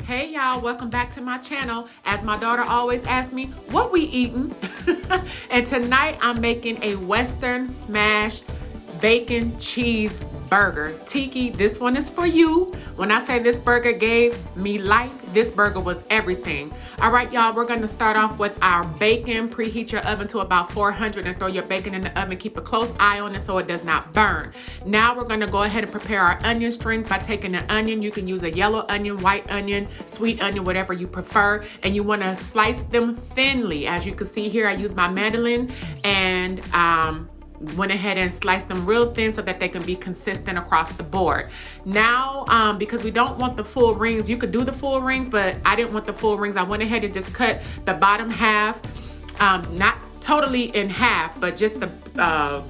Hey y'all, welcome back to my channel. As my daughter always asks me, what we eating? And tonight I'm making a Western Smash Bacon Cheeseburger. Tiki, this one is for you. When I say this burger gave me life, this burger was everything. All right, y'all, we're gonna start off with our bacon. Preheat your oven to about 400 and throw your bacon in the oven. Keep a close eye on it so it does not burn. Now we're gonna go ahead and prepare our onion strings by taking an onion. You can use a yellow onion, white onion, sweet onion, whatever you prefer. And you wanna slice them thinly. As you can see here, I use my mandolin and went ahead and sliced them real thin so that they can be consistent across the board. Now, because we don't want the full rings, you could do the full rings, but I didn't want the full rings. I went ahead and just cut the bottom half, not totally in half, but just the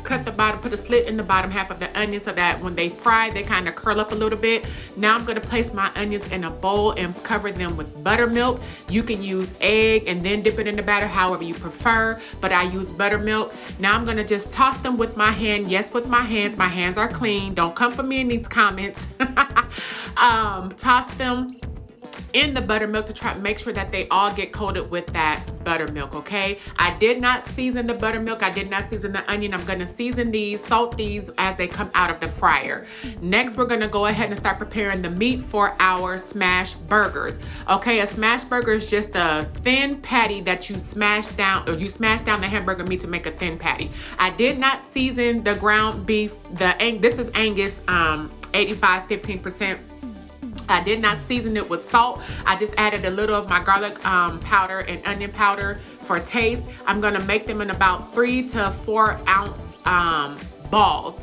cut the bottom, put a slit in the bottom half of the onion so that when they fry, they kind of curl up a little bit. Now I'm gonna place my onions in a bowl and cover them with buttermilk. You can use egg and then dip it in the batter, however you prefer, but I use buttermilk. Now I'm gonna just toss them with my hand. Yes, with my hands. My hands are clean. Don't come for me in these comments. Toss them in the buttermilk to try to make sure that they all get coated with that buttermilk, okay? I did not season the buttermilk. I did not season the onion. I'm gonna season these, salt these as they come out of the fryer. Next, we're gonna go ahead and start preparing the meat for our smash burgers. Okay, a smash burger is just a thin patty that you smash down, or you smash down the hamburger meat to make a thin patty. I did not season the ground beef. This is Angus, 85, 15%. I did not season it with salt. I just added a little of my garlic powder and onion powder for taste. I'm gonna make them in about 3 to 4 ounce balls.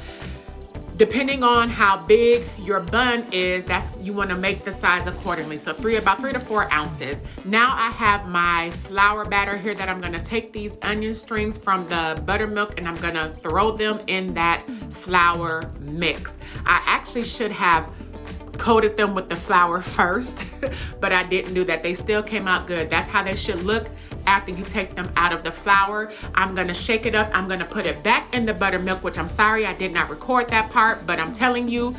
Depending on how big your bun is, you wanna make the size accordingly. So about 3 to 4 ounces. Now I have my flour batter here that I'm gonna take these onion strings from the buttermilk and I'm gonna throw them in that flour mix. I actually should have coated them with the flour first, but I didn't do that. They still came out good. That's how they should look after you take them out of the flour. I'm gonna shake it up. I'm gonna put it back in the buttermilk, which I'm sorry I did not record that part, but I'm telling you,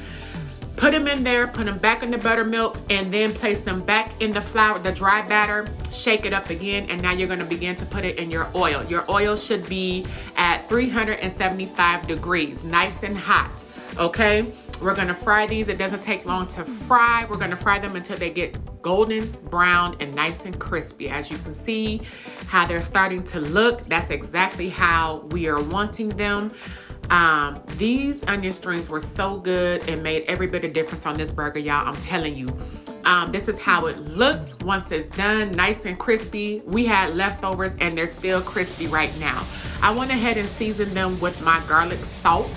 put them in there, put them back in the buttermilk, and then place them back in the flour, the dry batter, shake it up again, and now you're gonna begin to put it in your oil. Your oil should be at 375 degrees, nice and hot, okay? We're gonna fry these. It doesn't take long to fry. We're gonna fry them until they get golden brown and nice and crispy. As you can see how they're starting to look, that's exactly how we are wanting them. These onion strings were so good. It made every bit of difference on this burger, y'all. I'm telling you. This is how it looks once it's done, nice and crispy. We had leftovers and they're still crispy right now. I went ahead and seasoned them with my garlic salt.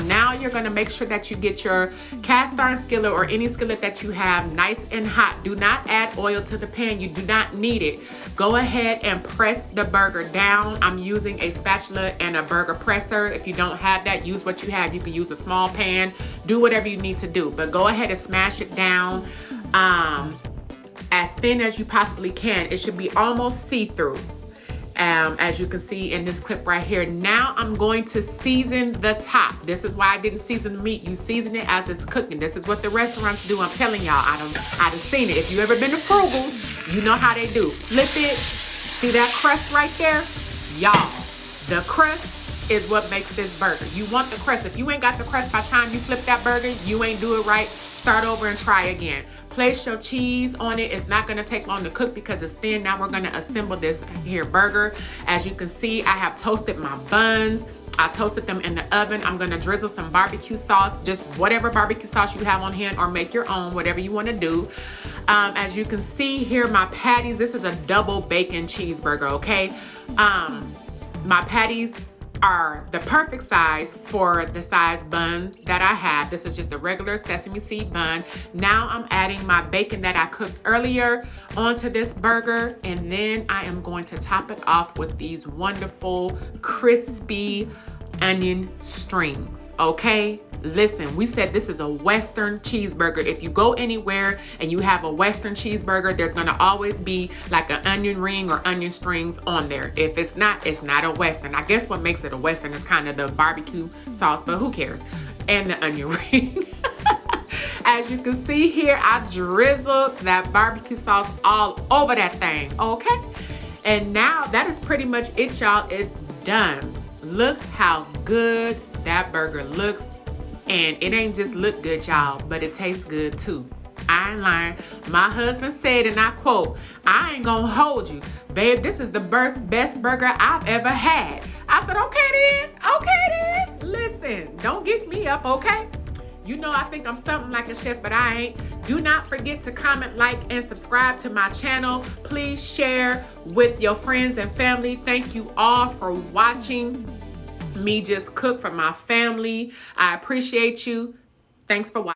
Now you're gonna make sure that you get your cast iron skillet or any skillet that you have nice and hot. Do not add oil to the pan. You do not need it. Go ahead and press the burger down. I'm using a spatula and a burger presser. If you don't have that, use what you have. You can use a small pan. Do whatever you need to do, but go ahead and smash it down as thin as you possibly can. It should be almost see-through. As you can see in this clip right here. Now I'm going to season the top. This is why I didn't season the meat. You season it as it's cooking. This is what the restaurants do. I'm telling y'all, I done seen it. If you ever been to Frugal's, you know how they do. Flip it. See that crust right there? Y'all, the crust is what makes this burger. You want the crust. If you ain't got the crust by the time you flip that burger, you ain't do it right. Start over and try again. Place your cheese on it. It's not gonna take long to cook because it's thin. Now we're gonna assemble this here burger. As you can see, I have toasted my buns. I toasted them in the oven. I'm gonna drizzle some barbecue sauce, just whatever barbecue sauce you have on hand, or make your own, whatever you wanna do. As you can see here, my patties, this is a double bacon cheeseburger, okay? My patties are the perfect size for the size bun that I have. This is just a regular sesame seed bun. Now I'm adding my bacon that I cooked earlier onto this burger, and then I am going to top it off with these wonderful crispy onion strings, okay? Listen, we said this is a Western cheeseburger. If you go anywhere and you have a Western cheeseburger, there's gonna always be like an onion ring or onion strings on there. If it's not a Western. I guess what makes it a Western is kind of the barbecue sauce, but who cares? And the onion ring. As you can see here, I drizzled that barbecue sauce all over that thing, okay? And now that is pretty much it, y'all. It's done. Look how good that burger looks. And it ain't just look good, y'all, but it tastes good too. I ain't lying. My husband said, and I quote, "I ain't gonna hold you. Babe, this is the best burger I've ever had." I said, okay then. Listen, don't get me up, okay? You know I think I'm something like a chef, but I ain't. Do not forget to comment, like, and subscribe to my channel. Please share with your friends and family. Thank you all for watching me just cook for my family. I appreciate you. Thanks for watching.